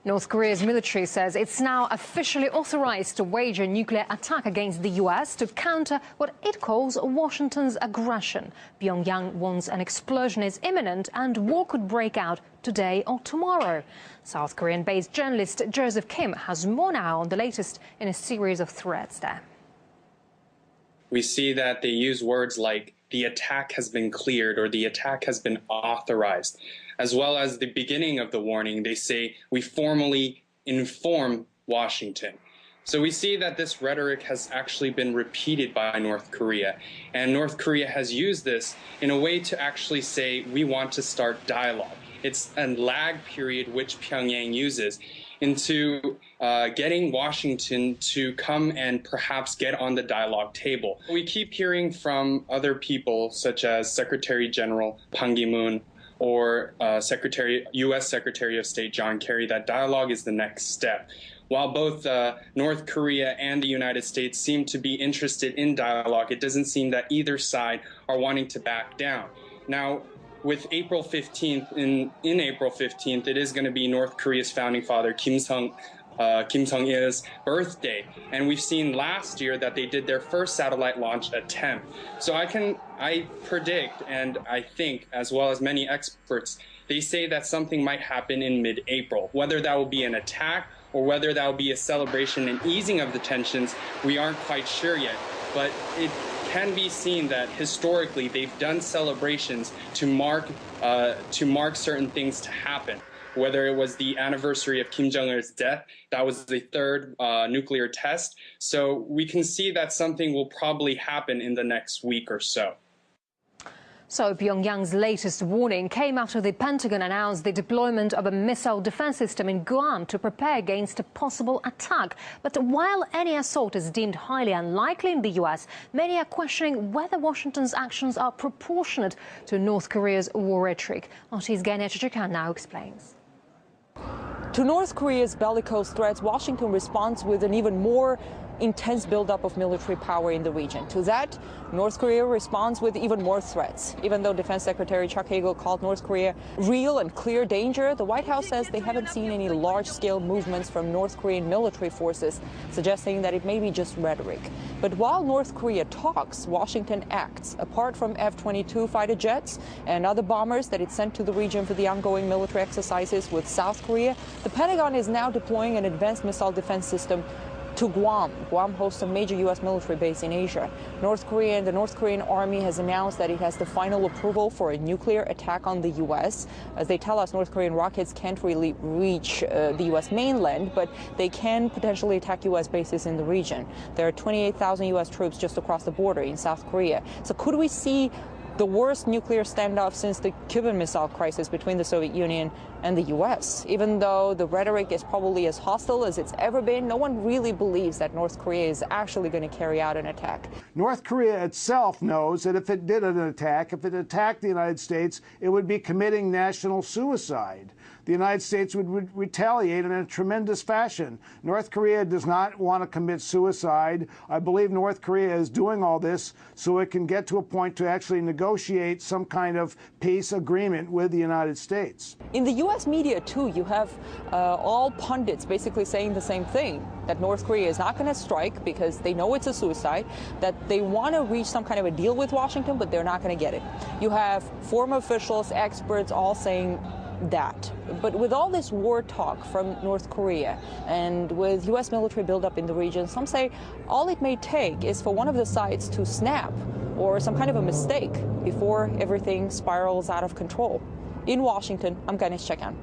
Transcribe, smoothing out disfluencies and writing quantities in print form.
North Korea's military says it's now officially authorized to wage a nuclear attack against the U.S. to counter what it calls Washington's aggression. Pyongyang warns an explosion is imminent and war could break out today or tomorrow. South Korean-based journalist Joseph Kim has more now on the latest in a series of threats there. We see that they use words like the attack has been cleared or the attack has been authorized. As well as the beginning of the warning, they say we formally inform Washington. So we see that this rhetoric has actually been repeated by North Korea. And North Korea has used this in a way to actually say we want to start dialogue. It's a lag period which Pyongyang uses into getting Washington to come and perhaps get on the dialogue table. We keep hearing from other people such as Secretary General Pan Ki-moon or U.S. Secretary of State John Kerry that dialogue is the next step. While both North Korea and the United States seem to be interested in dialogue, it doesn't seem that either side are wanting to back down. Now, with April 15th, in April 15th, it is going to be North Korea's founding father, Kim Jong-il's birthday. And we've seen last year that they did their first satellite launch attempt. So I predict, and I think, as well as many experts, they say that something might happen in mid-April. Whether that will be an attack or whether that will be a celebration and easing of the tensions, we aren't quite sure yet. But it can be seen that historically they've done celebrations to mark certain things to happen. Whether it was the anniversary of Kim Jong-il's death, that was the third nuclear test. So we can see that something will probably happen in the next week or so. So Pyongyang's latest warning came after the Pentagon announced the deployment of a missile defense system in Guam to prepare against a possible attack. But while any assault is deemed highly unlikely in the U.S., many are questioning whether Washington's actions are proportionate to North Korea's war rhetoric. RT's Gania Chichikan now explains. To North Korea's bellicose threats, Washington responds with an even more intense buildup of military power in the region. To that, North Korea responds with even more threats. Even though Defense Secretary Chuck Hagel called North Korea real and clear danger, the White House says they haven't seen any large-scale movements from North Korean military forces, suggesting that it may be just rhetoric. But while North Korea talks, Washington acts. Apart from F-22 fighter jets and other bombers that it sent to the region for the ongoing military exercises with South Korea, the Pentagon is now deploying an advanced missile defense system to Guam. Guam hosts a major U.S. military base in Asia. The North Korean army has announced that it has the final approval for a nuclear attack on the U.S. As they tell us, North Korean rockets can't really reach the U.S. mainland, but they can potentially attack U.S. bases in the region. There are 28,000 U.S. troops just across the border in South Korea. So could we see the worst nuclear standoff since the Cuban Missile Crisis between the Soviet Union and the U.S. Even though the rhetoric is probably as hostile as it's ever been, no one really believes that North Korea is actually going to carry out an attack. North Korea itself knows that if it did an attack, if it attacked the United States, it would be committing national suicide. The United States would retaliate in a tremendous fashion. North Korea does not want to commit suicide. I believe North Korea is doing all this so it can get to a point to actually negotiate some kind of peace agreement with the United States. In the U.S. media, too, you have all pundits basically saying the same thing, that North Korea is not going to strike because they know it's a suicide, that they want to reach some kind of a deal with Washington, but they're not going to get it. You have former officials, experts all saying that. But with all this war talk from North Korea and with U.S. military buildup in the region, some say all it may take is for one of the sides to snap or some kind of a mistake before everything spirals out of control. In Washington, I'm Ganesh Chekhan.